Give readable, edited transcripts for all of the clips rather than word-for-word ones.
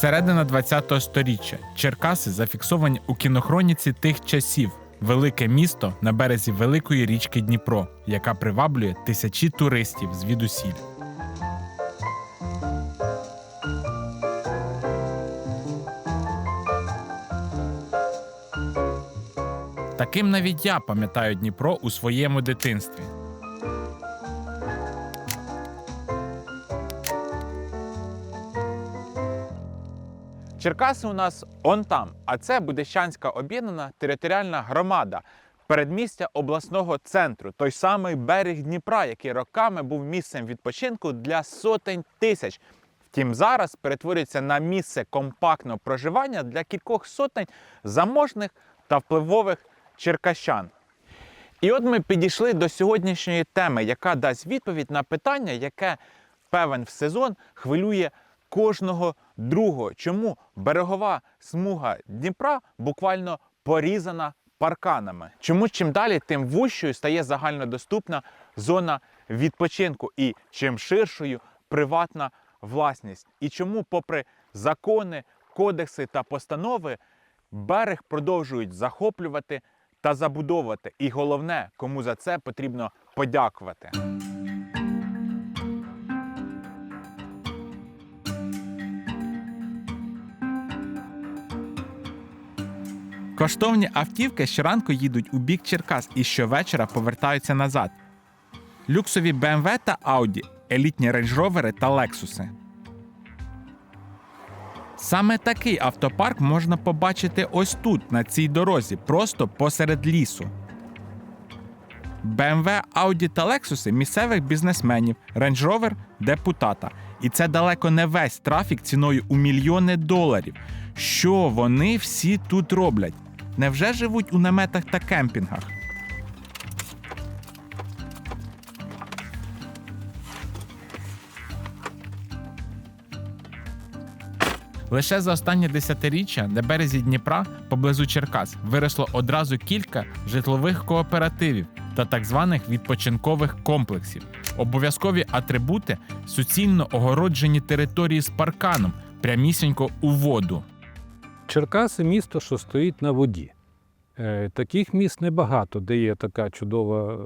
Середина ХХ століття. Черкаси зафіксовані у кінохроніці тих часів. Велике місто на березі великої річки Дніпро, яка приваблює тисячі туристів звідусіль. Таким навіть я пам'ятаю Дніпро у своєму дитинстві. Черкаси у нас он там, а це Будищанська об'єднана територіальна громада, передмістя обласного центру, той самий берег Дніпра, який роками був місцем відпочинку для сотень тисяч. Втім, зараз перетворюється на місце компактного проживання для кількох сотень заможних та впливових черкащан. І от ми підійшли до сьогоднішньої теми, яка дасть відповідь на питання, яке певен в сезон хвилює кожного другого. Чому берегова смуга Дніпра буквально порізана парканами? Чому чим далі, тим вужчою стає загальнодоступна зона відпочинку і чим ширшою приватна власність? І чому, попри закони, кодекси та постанови, берег продовжують захоплювати та забудовувати? І головне, кому за це потрібно подякувати. Коштовні автівки щоранку їдуть у бік Черкас і щовечора повертаються назад. Люксові BMW та Audi, елітні рейндж-ровери та лексуси. Саме такий автопарк можна побачити ось тут, на цій дорозі, просто посеред лісу. BMW, Audi та лексуси місцевих бізнесменів, рейндж-ровер – депутата. І це далеко не весь трафік ціною у мільйони доларів. Що вони всі тут роблять? Невже живуть у наметах та кемпінгах? Лише за останнє десятиріччя на березі Дніпра, поблизу Черкас, виросло одразу кілька житлових кооперативів та так званих відпочинкових комплексів. Обов'язкові атрибути – суцільно огороджені території з парканом, прямісінько у воду. Черкаси – місто, що стоїть на воді. Таких міст небагато, де є така чудова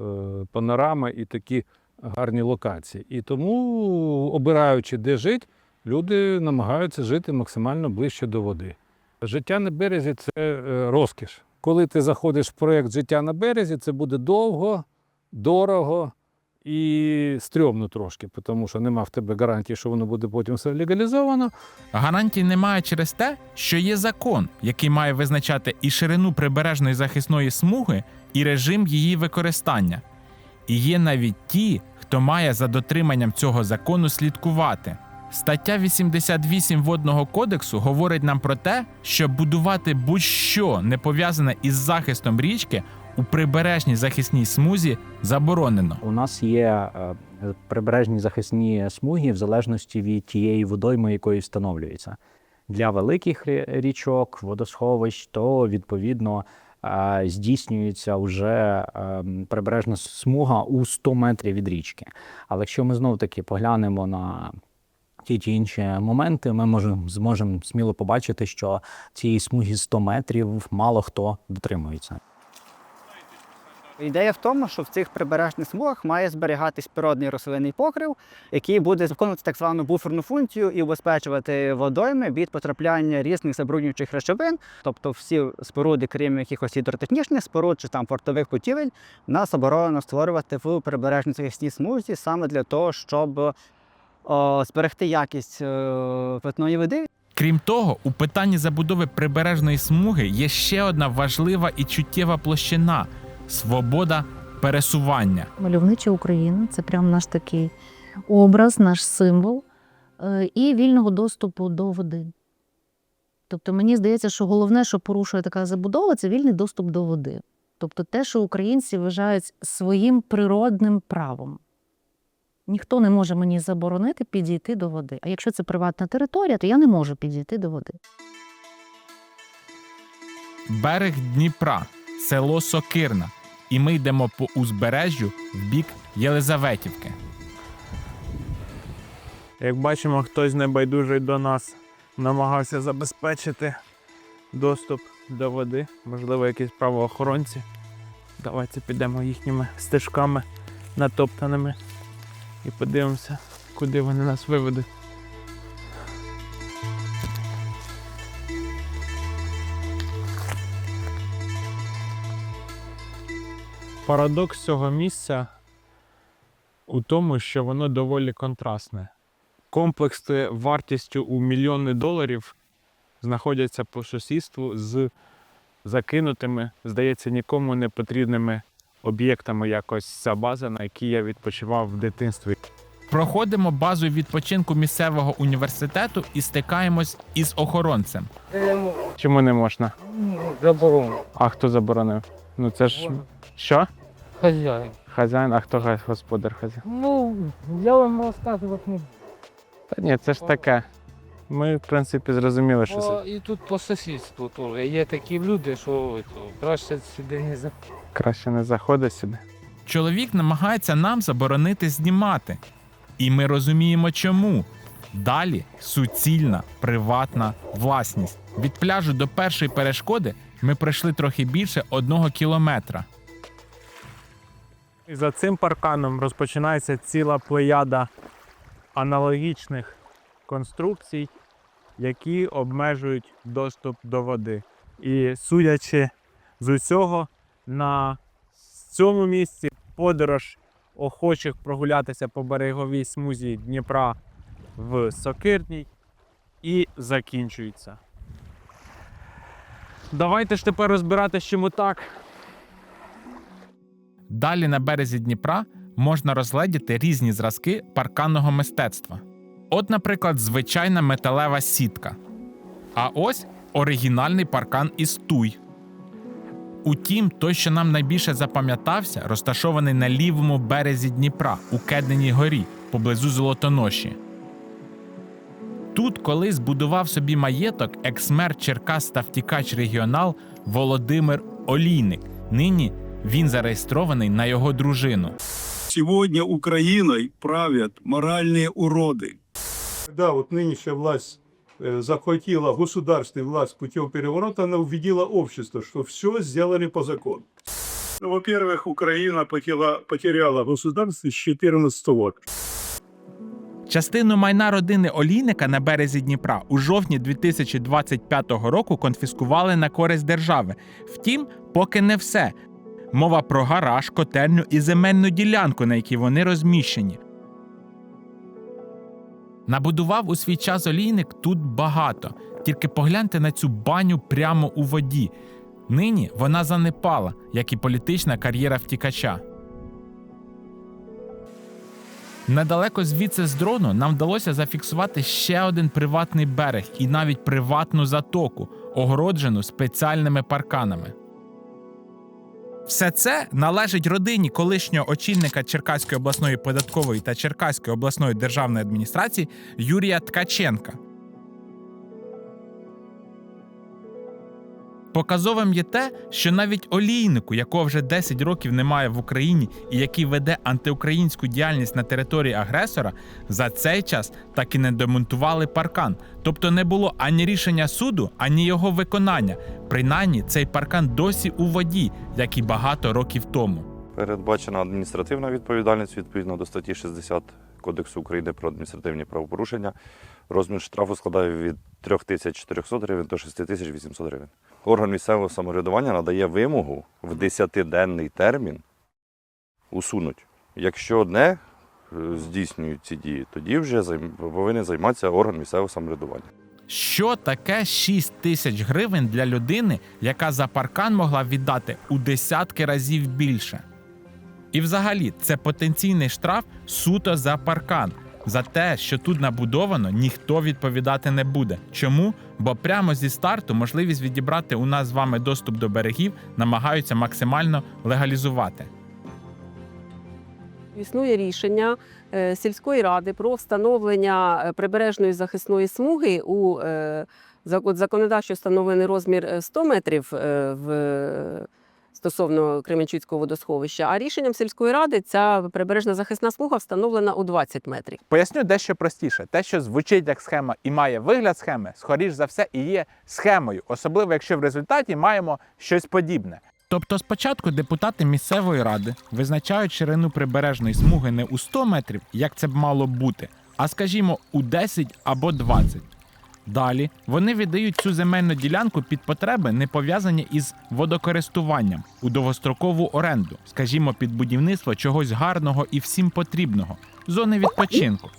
панорама і такі гарні локації. І тому, обираючи, де жити, люди намагаються жити максимально ближче до води. Життя на березі – це розкіш. Коли ти заходиш в проєкт «Життя на березі», це буде довго, дорого і стрьомно трошки, тому що нема в тебе гарантії, що воно буде потім все легалізовано. Гарантій немає через те, що є закон, який має визначати і ширину прибережної захисної смуги, і режим її використання. І є навіть ті, хто має за дотриманням цього закону слідкувати. Стаття 88 Водного кодексу говорить нам про те, що будувати будь-що не пов'язане із захистом річки у прибережній захисній смузі заборонено. У нас є прибережні захисні смуги в залежності від тієї водойми, якої встановлюється. Для великих річок, водосховищ, то відповідно здійснюється вже прибережна смуга у 100 метрів від річки. Але якщо ми знов-таки поглянемо на ті чи інші моменти, ми зможемо сміло побачити, що цієї смуги 100 метрів мало хто дотримується. Ідея в тому, що в цих прибережних смугах має зберігатись природний рослинний покрив, який буде виконувати так звану буферну функцію і убезпечувати водойми від потрапляння різних забруднюючих речовин. Тобто всі споруди, крім якихось гідротехнічних споруд чи там портових будівель, нас оборонено створювати в прибережній захисній смузі саме для того, щоб зберегти якість питної води. Крім того, у питанні забудови прибережної смуги є ще одна важлива і чуттєва площина – свобода пересування. Мальовнича Україна – це прям наш такий образ, наш символ і вільного доступу до води. Тобто мені здається, що головне, що порушує така забудова – це вільний доступ до води. Тобто те, що українці вважають своїм природним правом. Ніхто не може мені заборонити підійти до води. А якщо це приватна територія, то я не можу підійти до води. Берег Дніпра, село Сокирна. І ми йдемо по узбережжю в бік Єлизаветівки. Як бачимо, хтось небайдужий до нас намагався забезпечити доступ до води. Можливо, якісь правоохоронці. Давайте підемо їхніми стежками натоптаними і подивимося, куди вони нас виведуть. Парадокс цього місця у тому, що воно доволі контрастне. Комплекси вартістю у мільйони доларів знаходяться по сусідству з закинутими, здається, нікому не потрібними об'єктами, якось ця база, на якій я відпочивав в дитинстві. Проходимо базу відпочинку місцевого університету і стикаємось із охоронцем. Чому не можна? Заборонено. А хто заборонив? Ну це ж... Що? Хазяїн. Хазяїн, а хто господар хазяїн? Ну, я вам розказувати не буду. Та ні, це ж таке. Ми, в принципі, зрозуміли, що це. І тут по сусідству теж. Є такі люди, що краще сюди не заходити. Краще не заходить сюди. Чоловік намагається нам заборонити знімати. І ми розуміємо чому. Далі суцільна приватна власність. Від пляжу до першої перешкоди ми пройшли трохи більше 1 кілометра. І за цим парканом розпочинається ціла плеяда аналогічних конструкцій, які обмежують доступ до води. І судячи з усього, на цьому місці подорож охочих прогулятися по береговій смузі Дніпра в Сокирній і закінчується. Давайте ж тепер розбиратися, чому так. Далі на березі Дніпра можна розгледіти різні зразки парканного мистецтва. От, наприклад, звичайна металева сітка. А ось оригінальний паркан із туй. Утім, той, що нам найбільше запам'ятався, розташований на лівому березі Дніпра, у Кеденій горі, поблизу Золотоноші. Тут колись будував собі маєток екс-мер Черкас та втікач-регіонал Володимир Олійник. Нині він зареєстрований на його дружину. Сегодня Украиной правят моральные уроды. Когда вот нынешняя власть захватила государственную власть путем переворота, она убедила общество, что все сделали по закону. Ну, во-первых, Украина потеряла государство с 2014 года. Частину майна родини Олійника на березі Дніпра у жовтні 2025 року конфіскували на користь держави. Втім, поки не все. Мова про гараж, котельню і земельну ділянку, на якій вони розміщені. Набудував у свій час Олійник тут багато. Тільки погляньте на цю баню прямо у воді. Нині вона занепала, як і політична кар'єра втікача. Недалеко звідси з дрону нам вдалося зафіксувати ще один приватний берег і навіть приватну затоку, огороджену спеціальними парканами. Все це належить родині колишнього очільника Черкаської обласної податкової та Черкаської обласної державної адміністрації Юрія Ткаченка. Показовим є те, що навіть Олійнику, якого вже 10 років немає в Україні і який веде антиукраїнську діяльність на території агресора, за цей час так і не демонтували паркан. Тобто не було ані рішення суду, ані його виконання. Принаймні, цей паркан досі у воді, як і багато років тому. Передбачена адміністративна відповідальність відповідно до статті 60 Кодексу України про адміністративні правопорушення. Розмір штрафу складає від 3400 гривень до 6800 гривень. Орган місцевого самоврядування надає вимогу в 10-денний термін усунути. Якщо не здійснюють ці дії, тоді вже повинен займатися орган місцевого самоврядування. Що таке 6 тисяч гривень для людини, яка за паркан могла віддати у десятки разів більше? І взагалі, це потенційний штраф суто за паркан. За те, що тут набудовано, ніхто відповідати не буде. Чому? Бо прямо зі старту можливість відібрати у нас з вами доступ до берегів намагаються максимально легалізувати. Існує рішення сільської ради про встановлення прибережної захисної смуги у законодавчо встановлений розмір 100 метрів в стосовно Кременчуцького водосховища. А рішенням сільської ради ця прибережна захисна смуга встановлена у 20 метрів. Поясню дещо простіше. Те, що звучить як схема і має вигляд схеми, скоріш за все і є схемою, особливо якщо в результаті маємо щось подібне. Тобто спочатку депутати місцевої ради визначають ширину прибережної смуги не у 100 метрів, як це б мало бути, а, скажімо, у 10 або 20. Далі вони віддають цю земельну ділянку під потреби, не пов'язані із водокористуванням, у довгострокову оренду, скажімо, під будівництво чогось гарного і всім потрібного – зони відпочинку.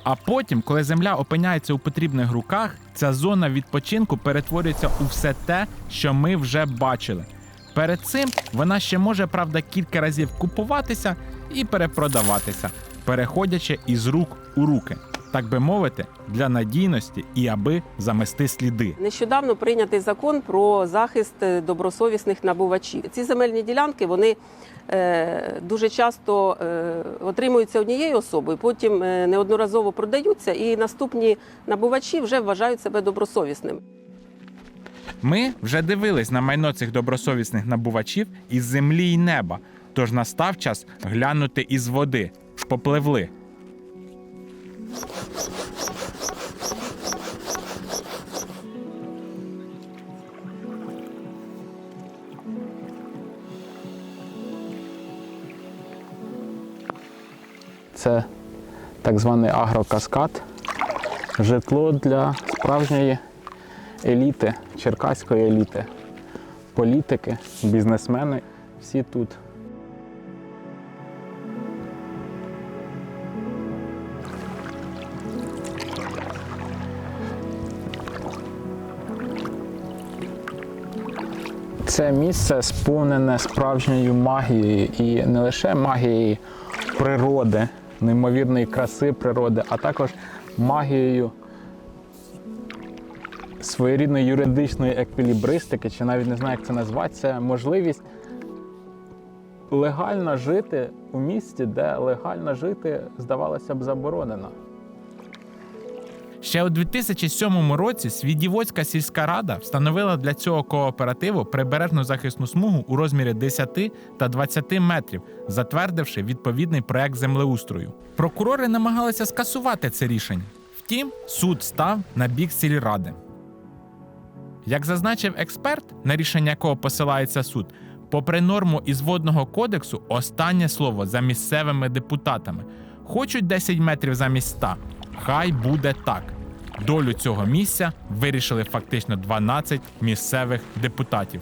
А потім, коли земля опиняється у потрібних руках, ця зона відпочинку перетворюється у все те, що ми вже бачили. Перед цим вона ще може, правда, кілька разів купуватися і перепродаватися, переходячи із рук у руки, так би мовити, для надійності і аби замести сліди. Нещодавно прийнятий закон про захист добросовісних набувачів. Ці земельні ділянки, вони дуже часто отримуються однією особою, потім неодноразово продаються, і наступні набувачі вже вважають себе добросовісними. Ми вже дивились на майно цих добросовісних набувачів із землі й неба, тож настав час глянути із води. Попливли. Це так званий агрокаскад, житло для справжньої еліти, черкаської еліти, політики, бізнесмени, всі тут. Це місце сповнене справжньою магією, і не лише магією природи, неймовірної краси природи, а також магією своєрідної юридичної еквілібристики, чи навіть не знаю, як це назвати, це можливість легально жити у місті, де легально жити, здавалося б, заборонено. Ще у 2007 році Свідівоцька сільська рада встановила для цього кооперативу прибережну захисну смугу у розмірі 10 та 20 метрів, затвердивши відповідний проект землеустрою. Прокурори намагалися скасувати це рішення. Втім, суд став на бік сільради. Як зазначив експерт, на рішення якого посилається суд, попри норму із Водного кодексу, останнє слово за місцевими депутатами. Хочуть 10 метрів замість 100? Хай буде так. Долю цього місця вирішили фактично 12 місцевих депутатів.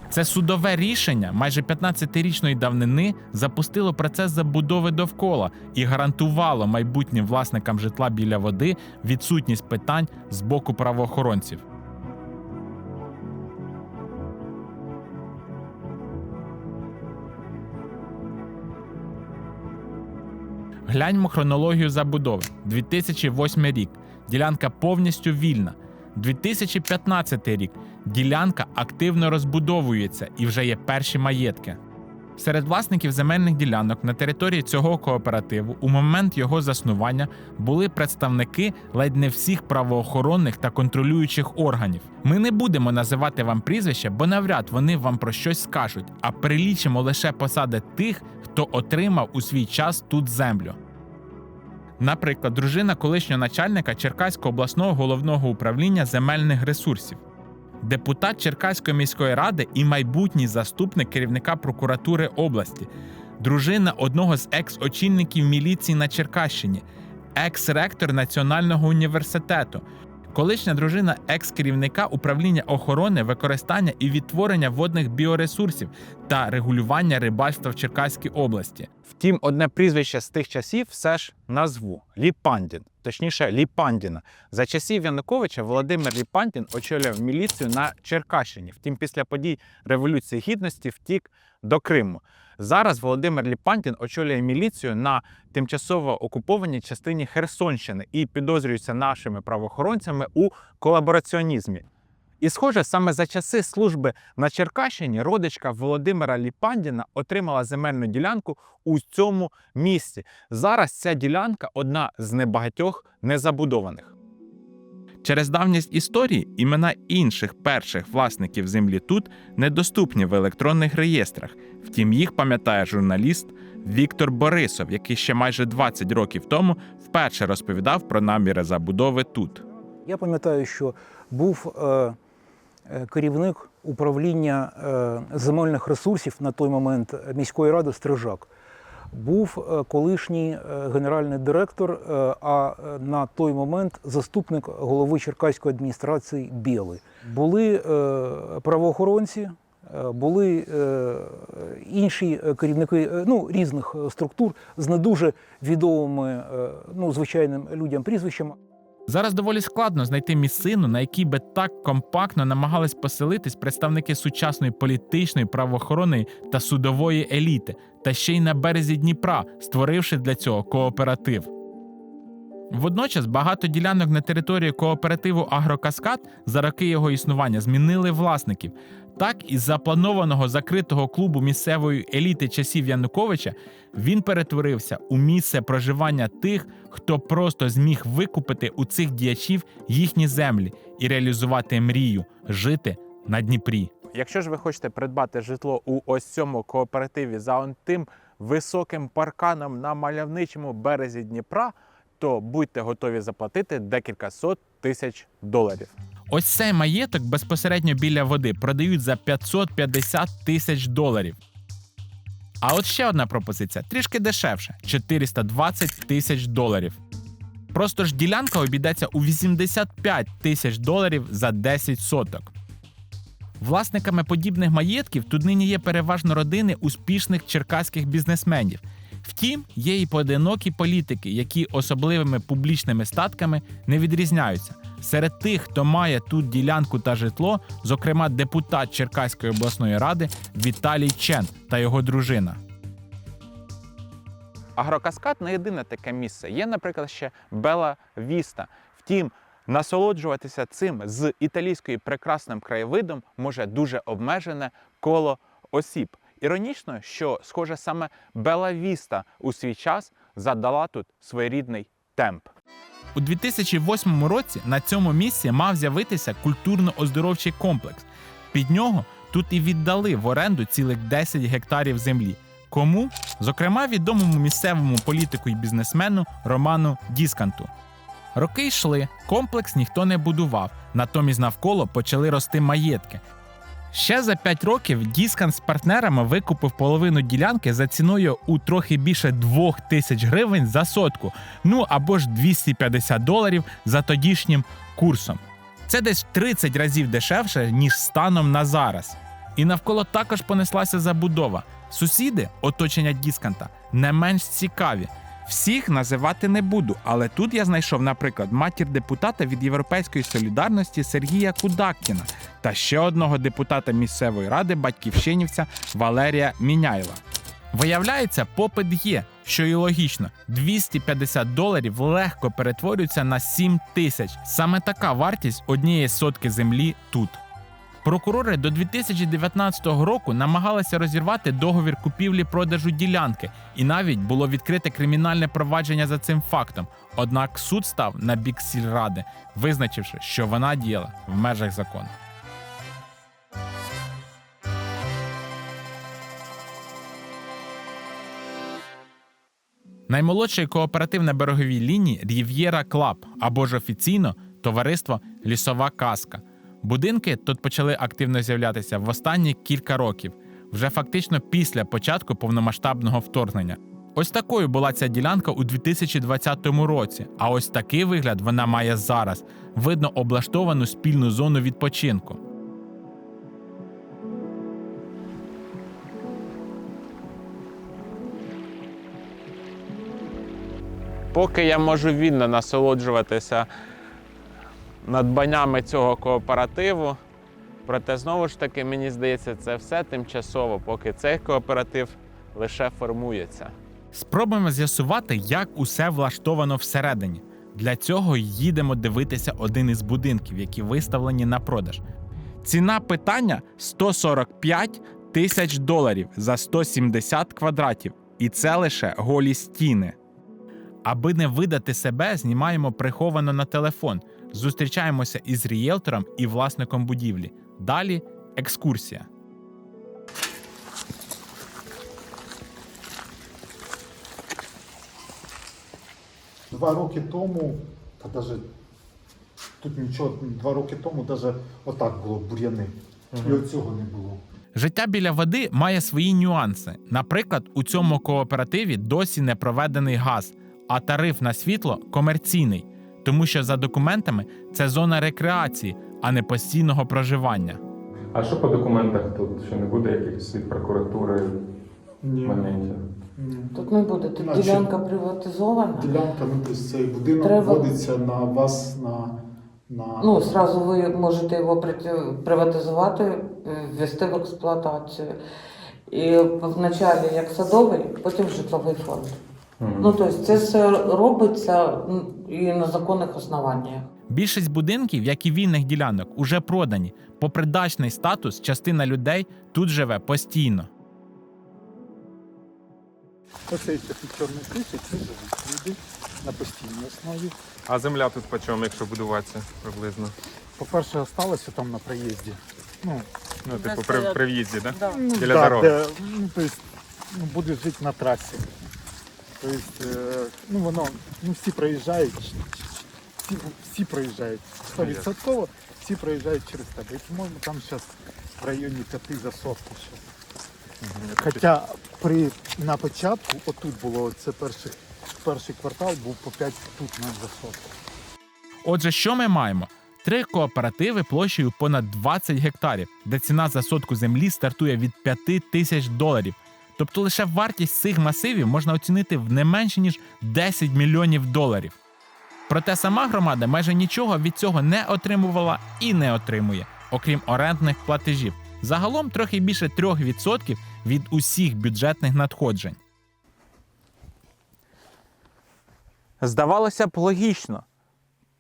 Це судове рішення майже 15-річної давнини запустило процес забудови довкола і гарантувало майбутнім власникам житла біля води відсутність питань з боку правоохоронців. Гляньмо хронологію забудови. 2008 рік. Ділянка повністю вільна. 2015 рік. Ділянка активно розбудовується і вже є перші маєтки. Серед власників земельних ділянок на території цього кооперативу у момент його заснування були представники ледь не всіх правоохоронних та контролюючих органів. Ми не будемо називати вам прізвища, бо навряд вони вам про щось скажуть, а перелічимо лише посади тих, хто отримав у свій час тут землю. Наприклад, дружина колишнього начальника Черкаського обласного головного управління земельних ресурсів, депутат Черкаської міської ради і майбутній заступник керівника прокуратури області, дружина одного з екс-очільників міліції на Черкащині, екс-ректор Національного університету, колишня дружина екс-керівника управління охорони, використання і відтворення водних біоресурсів та регулювання рибальства в Черкаській області. Втім, одне прізвище з тих часів все ж назву – Ліпандін, точніше Ліпандіна. За часів Януковича Володимир Ліпандін очолював міліцію на Черкащині. Втім, після подій Революції Гідності втік до Криму. Зараз Володимир Ліпандін очолює міліцію на тимчасово окупованій частині Херсонщини і підозрюється нашими правоохоронцями у колабораціонізмі. І, схоже, саме за часи служби на Черкащині родичка Володимира Ліпандіна отримала земельну ділянку у цьому місці. Зараз ця ділянка одна з небагатьох незабудованих. Через давність історії імена інших перших власників землі тут недоступні в електронних реєстрах. Втім, їх пам'ятає журналіст Віктор Борисов, який ще майже 20 років тому вперше розповідав про наміри забудови тут. Я пам'ятаю, що був керівник управління земельних ресурсів на той момент міської ради Стрижак. Був колишній генеральний директор, а на той момент заступник голови Черкаської адміністрації Білий. Були правоохоронці, були інші керівники різних структур з не дуже відомими звичайним людям прізвищами. Зараз доволі складно знайти місцину, на якій би так компактно намагались поселитись представники сучасної політичної, правоохоронної та судової еліти, та ще й на березі Дніпра, створивши для цього кооператив. Водночас багато ділянок на території кооперативу «Агрокаскад» за роки його існування змінили власників. Так, із запланованого закритого клубу місцевої еліти часів Януковича він перетворився у місце проживання тих, хто просто зміг викупити у цих діячів їхні землі і реалізувати мрію – жити на Дніпрі. Якщо ж ви хочете придбати житло у ось цьому кооперативі за он тим високим парканом на мальовничому березі Дніпра, то будьте готові заплатити декілька сот тисяч доларів. Ось цей маєток безпосередньо біля води продають за 550 тисяч доларів. А от ще одна пропозиція, трішки дешевше – 420 тисяч доларів. Просто ж ділянка обійдеться у 85 тисяч доларів за 10 соток. Власниками подібних маєтків тут нині є переважно родини успішних черкаських бізнесменів. Втім, є і поодинокі політики, які особливими публічними статками не відрізняються. Серед тих, хто має тут ділянку та житло, зокрема депутат Черкаської обласної ради Віталій Чен та його дружина. Агрокаскад не єдине таке місце. Є, наприклад, ще Белла Віста. Втім, насолоджуватися цим з італійською прекрасним краєвидом може дуже обмежене коло осіб. Іронічно, що, схоже, саме Белла Віста у свій час задала тут своєрідний темп. У 2008 році на цьому місці мав з'явитися культурно-оздоровчий комплекс. Під нього тут і віддали в оренду цілих 10 гектарів землі. Кому? Зокрема, відомому місцевому політику і бізнесмену Роману Дісканту. Роки йшли, комплекс ніхто не будував, натомість навколо почали рости маєтки. Ще за 5 років Діскант з партнерами викупив половину ділянки за ціною у трохи більше 2000 гривень за сотку, або ж 250 доларів за тодішнім курсом. Це десь 30 разів дешевше, ніж станом на зараз. І навколо також понеслася забудова. Сусіди, оточення Дісканта, не менш цікаві. Всіх називати не буду, але тут я знайшов, наприклад, матір депутата від Європейської солідарності Сергія Кудакіна та ще одного депутата місцевої ради батьківщинівця Валерія Міняйла. Виявляється, попит є, що і логічно. 250 доларів легко перетворюються на 7 тисяч. Саме така вартість однієї сотки землі тут. Прокурори до 2019 року намагалися розірвати договір купівлі-продажу ділянки, і навіть було відкрите кримінальне провадження за цим фактом. Однак суд став на бік сільради, визначивши, що вона діяла в межах закону. Наймолодший кооператив на береговій лінії Рів'єра Клаб, або ж офіційно товариство Лісова казка. Будинки тут почали активно з'являтися в останні кілька років, вже фактично після початку повномасштабного вторгнення. Ось такою була ця ділянка у 2020 році, а ось такий вигляд вона має зараз. Видно облаштовану спільну зону відпочинку. Поки я можу вільно насолоджуватися надбаннями цього кооперативу, проте, знову ж таки, мені здається, це все тимчасово, поки цей кооператив лише формується. Спробуємо з'ясувати, як усе влаштовано всередині. Для цього їдемо дивитися один із будинків, які виставлені на продаж. Ціна питання – 145 тисяч доларів за 170 квадратів. І це лише голі стіни. Аби не видати себе, знімаємо приховано на телефон. Зустрічаємося із рієлтором і власником будівлі. Далі екскурсія. Два роки тому, та навіть тут нічого, 2 роки тому навіть отак було бур'яни. І оцього не було. Життя біля води має свої нюанси. Наприклад, у цьому кооперативі досі не проведений газ, а тариф на світло комерційний, тому що за документами це зона рекреації, а не постійного проживання. А що по документах тут? Що не буде якихось від прокуратури моментів? Тут не буде, тут Значить, ділянка приватизована. Ділянка, ну, тобто цей будинок Треба- вводиться на вас, на... Ну, зразу ви можете його приватизувати, ввести в експлуатацію. І вначалі як садовий, потім житловий фонд. Ну, тобто це все робиться і на законних основаннях. Більшість будинків, як і вільних ділянок, уже продані. Попри дачний статус, частина людей тут живе постійно. Оцей такий чорний список, це живуть люди на постійній основі. А земля тут по чому, якщо будуватися приблизно? По-перше, залишилося там на проїзді. Ну, Типу при в'їзді, так? Да. Біля да, дороги. де, ну, тобто, буде жити на трасі. Тобто, ну, воно, ну, всі проїжджають, всі проїжджають. 100% всі проїжджають через тебе. І, по-моєму, там зараз в районі 5 за сотку ще. Хоча на початку, отут було, це перший квартал був по 5 тут навіть за сотку. Отже, що ми маємо? 3 кооперативи площею понад 20 гектарів, де ціна за сотку землі стартує від $5000. Тобто лише вартість цих масивів можна оцінити в не менше, ніж $10 мільйонів. Проте сама громада майже нічого від цього не отримувала і не отримує, окрім орендних платежів. Загалом трохи більше 3% від усіх бюджетних надходжень. Здавалося б, логічно.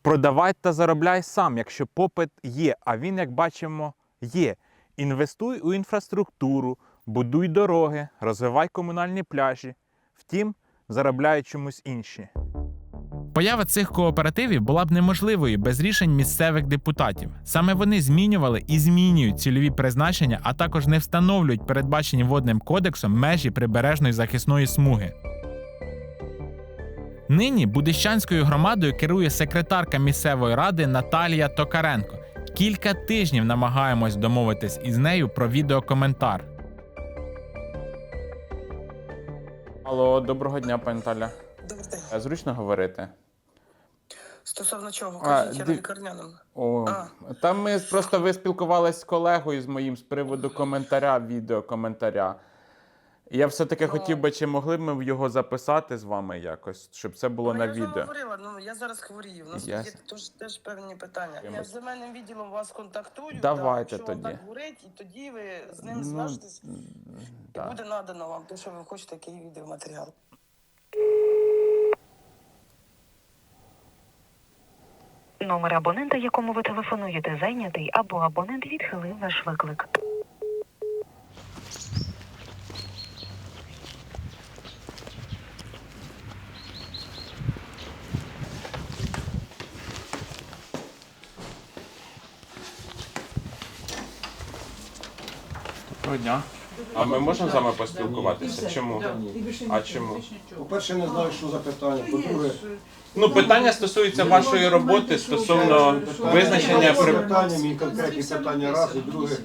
Продавай та заробляй сам, якщо попит є, а він, як бачимо, є. Інвестуй у інфраструктуру, будуй дороги, розвивай комунальні пляжі. Втім, заробляють чомусь інші. Поява цих кооперативів була б неможливою без рішень місцевих депутатів. Саме вони змінювали і змінюють цільові призначення, а також не встановлюють передбачені водним кодексом межі прибережної захисної смуги. Нині Будищанською громадою керує секретарка місцевої ради Наталія Токаренко. Кілька тижнів намагаємось домовитись із нею про відеокоментар. Алло, доброго дня, пані Наталя. Добрий день. Зручно говорити? Стосовно чого? Кажіть, я на лікарняному. Там ви спілкувалися з колегою з моїм з приводу коментаря, відеокоментаря. Я все-таки хотів би, чи могли б ми його записати з вами якось, щоб це було на Я відео. вже говорила, я зараз хворію. У нас є теж певні питання. Я з земельним відділом вас контактую. Давайте якщо тоді. так говорить, і тоді ви з ним зв'яжетесь, і буде надано вам те, що ви хочете, який відеоматеріал. Номер абонента, якому ви телефонуєте, зайнятий, або абонент відхилив ваш виклик. Доброго дня. А ми можемо з вами поспілкуватися? Чому? А чому? По-перше, не знаю, що за питання. По-друге, Питання стосуються вашої роботи стосовно визначення питання, мені конкретні питання раз, і друге,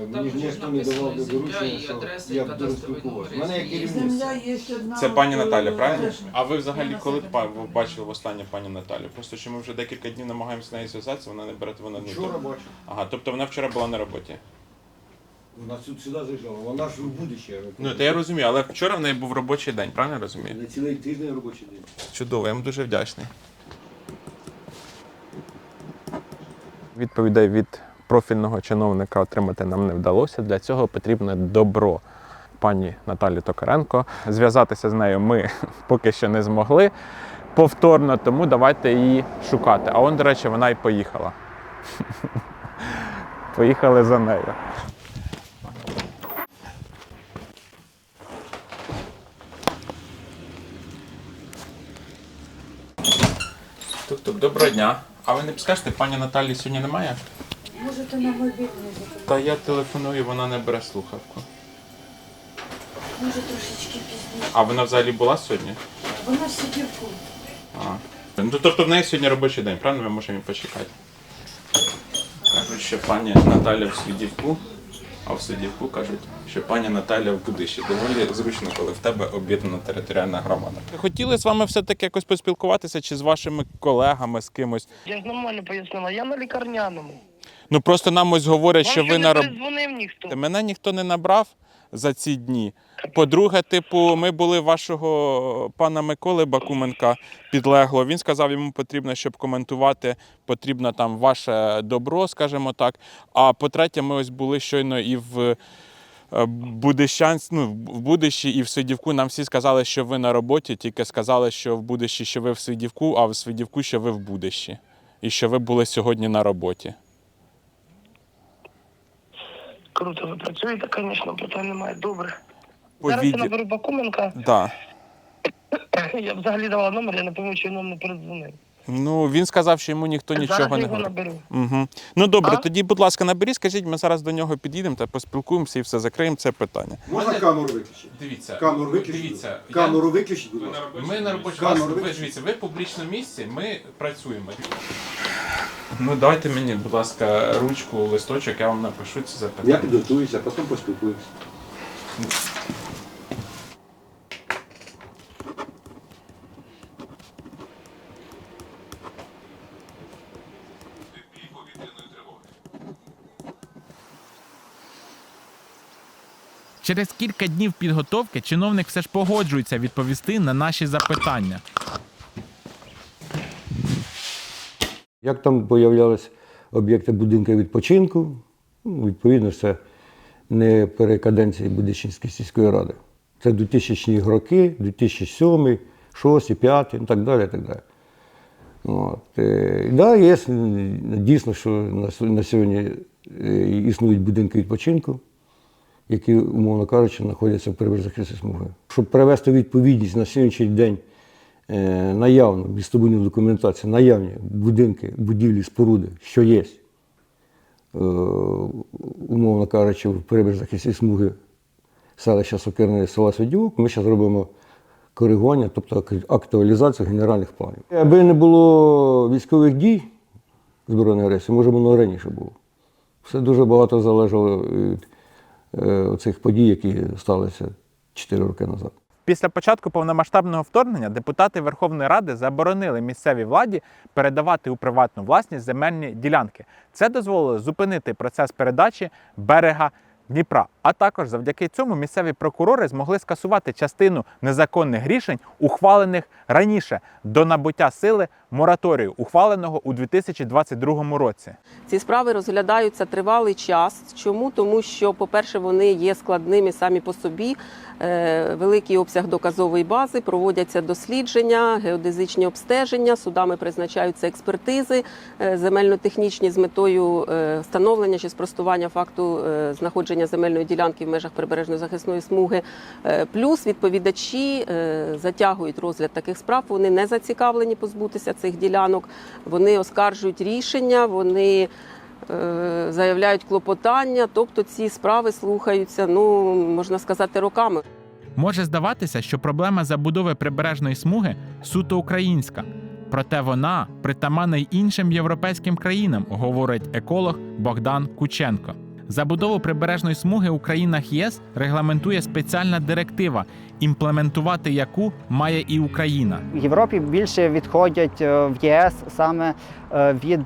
мені ж ніхто не давав доручення, що я буду спілкуватися. У мене є керівництво. Це пані Наталя, правильно? А ви взагалі коли бачили востаннє пані Наталю? Просто що ми вже декілька днів намагаємося з нею зв'язатися, вона не бере, вона не Вчора бачив. Ага, тобто вона вчора була на роботі. Вона сюди заїжджала, вона ж в будуще. Та я розумію, але вчора в неї був робочий день, правильно я розумію? На цілий тиждень робочий день. Чудово, я вам дуже вдячний. Відповідей від профільного чиновника отримати нам не вдалося. Для цього потрібне добро пані Наталі Токаренко. Зв'язатися з нею ми поки що не змогли повторно, тому давайте її шукати. А до речі, вона й поїхала. Поїхали за нею. Тук-тук, доброго дня. А ви не підскажете, пані Наталі сьогодні немає? Можете на мобільний запитати. Та я телефоную, вона не бере слухавку. Може трошечки пізніше. А вона взагалі була сьогодні? Вона в Сидівку. А. Ну, тобто в неї сьогодні робочий день, правильно? Ми можемо її почекати. Кажуть, що пані Наталя в Свідівку, а в Свідівку кажуть, що пані Наталя в Будищі. Доволі зручно, коли в тебе об'єднана територіальна громада. Хотіли з вами все-таки якось поспілкуватися чи з вашими колегами, з кимось? Я ж нормально пояснила, я на лікарняному. Ну просто нам ось говорять, що ви не дзвонив ніхто. Мене ніхто не набрав за ці дні. По-друге, ми були вашого пана Миколи Бакуменка підлегло. Він сказав, йому потрібно, щоб коментувати, потрібно там ваше добро, скажімо так. А по-третє, ми ось були щойно і в Будищі, і в Свідівку. Нам всі сказали, що ви на роботі, тільки сказали, що в Будищі, що ви в Свідівку, а в Свідівку, що ви в Будищі. І що ви були сьогодні на роботі. Круто, ви працюєте, звісно, питань немає. Добре. По Зараз я відео. наберу Бакуменка. Да. Я взагалі давала номер, я не пам'ятаю, що він нам не передзвонив. Ну, він сказав, що йому ніхто нічого Зараз не я його говорить. наберу. Угу. Ну добре, тоді, будь ласка, наберіть, скажіть, ми зараз до нього під'їдемо та поспілкуємося і все, закриємо це питання. Можна камеру виключити? Дивіться, Камеру виключити? Камеру виключити, будь ласка. Ми на робочому Камеру дивіться, ви в публічному місці, ми працюємо. Ну, дайте мені, будь ласка, ручку, листочок, я вам напишу ці запитання. Я підготуюся, а потім поспілкуюся. Через кілька днів підготовки чиновник все ж погоджується відповісти на наші запитання. Як там з'являлися об'єкти будинку відпочинку, відповідно, це не при каденції Будищанської сільської ради. Це 2000-ні роки, 2007, 2006, 2005 і так далі. Так далі. От. Да, є дійсно, що на сьогодні існують будинки відпочинку, які, умовно кажучи, знаходяться в прибережно-захисній смузі. Щоб привести відповідність на сьогоднішній день наявну містобудівну документацію, наявні будинки, будівлі, споруди, що є, умовно кажучи, в прибережно-захисній смузі селища Сокирне, села Свідівок, ми зараз робимо коригування, тобто актуалізацію генеральних планів. Аби не було військових дій збройної агресії, може воно раніше було. Все дуже багато залежало від цих подій, які сталися 4 роки назад. Після початку повномасштабного вторгнення депутати Верховної Ради заборонили місцевій владі передавати у приватну власність земельні ділянки. Це дозволило зупинити процес передачі берега Дніпра. А також завдяки цьому місцеві прокурори змогли скасувати частину незаконних рішень, ухвалених раніше до набуття сили мораторію, ухваленого у 2022 році. Ці справи розглядаються тривалий час. Чому? Тому що, по-перше, вони є складними самі по собі. Великий обсяг доказової бази, проводяться дослідження, геодезичні обстеження, судами призначаються експертизи земельно-технічні з метою встановлення чи спростування факту знаходження земельної ділянки в межах прибережно-захисної смуги. Плюс відповідачі затягують розгляд таких справ, вони не зацікавлені позбутися цих ділянок, вони оскаржують рішення, вони заявляють клопотання, тобто ці справи слухаються, можна сказати, роками. Може здаватися, що проблема забудови прибережної смуги суто українська. Проте вона притаманна й іншим європейським країнам, говорить еколог Богдан Кученко. Забудову прибережної смуги у країнах ЄС регламентує спеціальна директива, імплементувати яку має і Україна. В Європі більше відходять в ЄС саме від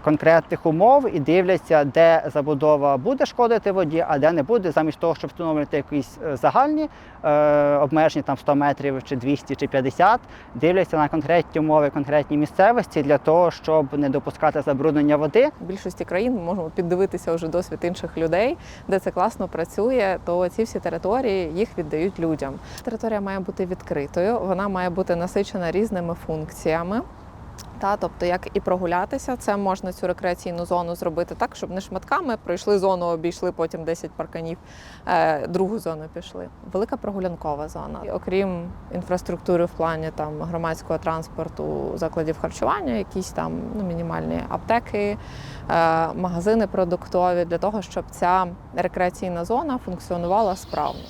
конкретних умов і дивляться, де забудова буде шкодити воді, а де не буде, замість того, щоб встановлювати якісь загальні обмеження, там 100 метрів, чи 200, чи 50, дивляться на конкретні умови, конкретні місцевості для того, щоб не допускати забруднення води. В більшості країн ми можемо піддивитися вже досвід інших людей, де це класно працює, то ці всі території їх віддають людям. Територія має бути відкритою, вона має бути насичена різними функціями. тобто як і прогулятися, це можна цю рекреаційну зону зробити так, щоб не шматками пройшли зону, обійшли потім 10 парканів, другу зону пішли. Велика прогулянкова зона. І окрім інфраструктури в плані там громадського транспорту, закладів харчування, якісь там мінімальні аптеки, магазини продуктові, для того, щоб ця рекреаційна зона функціонувала справно.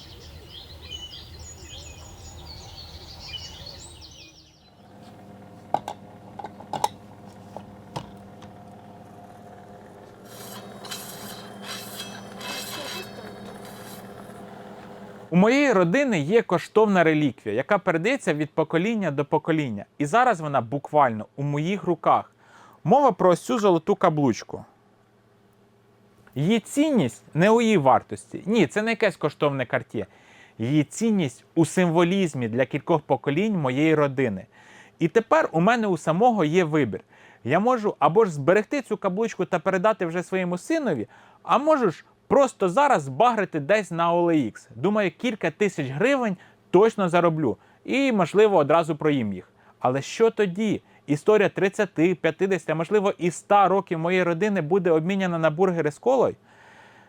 У моєї родини є коштовна реліквія, яка передається від покоління до покоління. І зараз вона буквально у моїх руках. Мова про ось цю золоту каблучку. Її цінність не у її вартості. Ні, це не якесь коштовне карт'є. Її цінність у символізмі для кількох поколінь моєї родини. І тепер у мене у самого є вибір. Я можу або ж зберегти цю каблучку та передати вже своєму синові, а можу ж просто зараз збагрити десь на OLX. Думаю, кілька тисяч гривень точно зароблю. І, можливо, одразу проїм їх. Але що тоді? Історія 30, 50, а можливо і 100 років моєї родини буде обміняна на бургери з колою?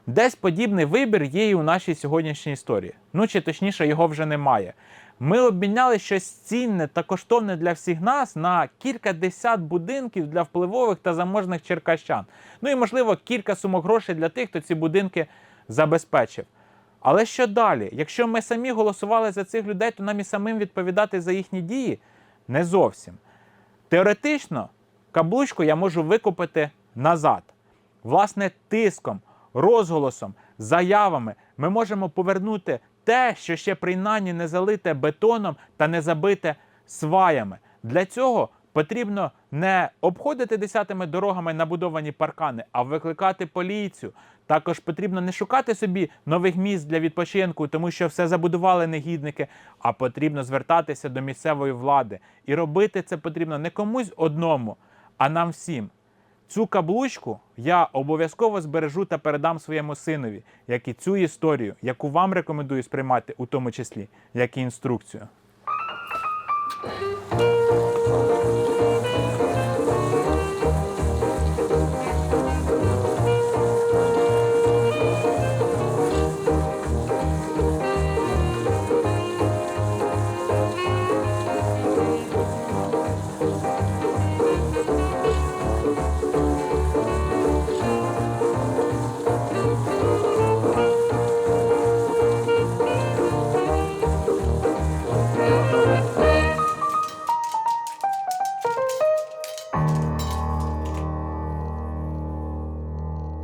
Десь подібний вибір є і у нашій сьогоднішній історії. Ну, чи точніше, його вже немає. Ми обміняли щось цінне та коштовне для всіх нас на кілька десят будинків для впливових та заможних черкащан. Ну і, можливо, кілька сумок грошей для тих, хто ці будинки забезпечив. Але що далі? Якщо ми самі голосували за цих людей, то нам і самим відповідати за їхні дії? Не зовсім. Теоретично, каблучку я можу викупити назад. Власне, тиском, розголосом, заявами ми можемо повернути те, що ще принаймні не залите бетоном та не забите сваями. Для цього потрібно не обходити десятими дорогами набудовані паркани, а викликати поліцію. Також потрібно не шукати собі нових місць для відпочинку, тому що все забудували негідники, а потрібно звертатися до місцевої влади. І робити це потрібно не комусь одному, а нам всім. Цю каблучку я обов'язково збережу та передам своєму синові, як і цю історію, яку вам рекомендую сприймати, у тому числі, як і інструкцію.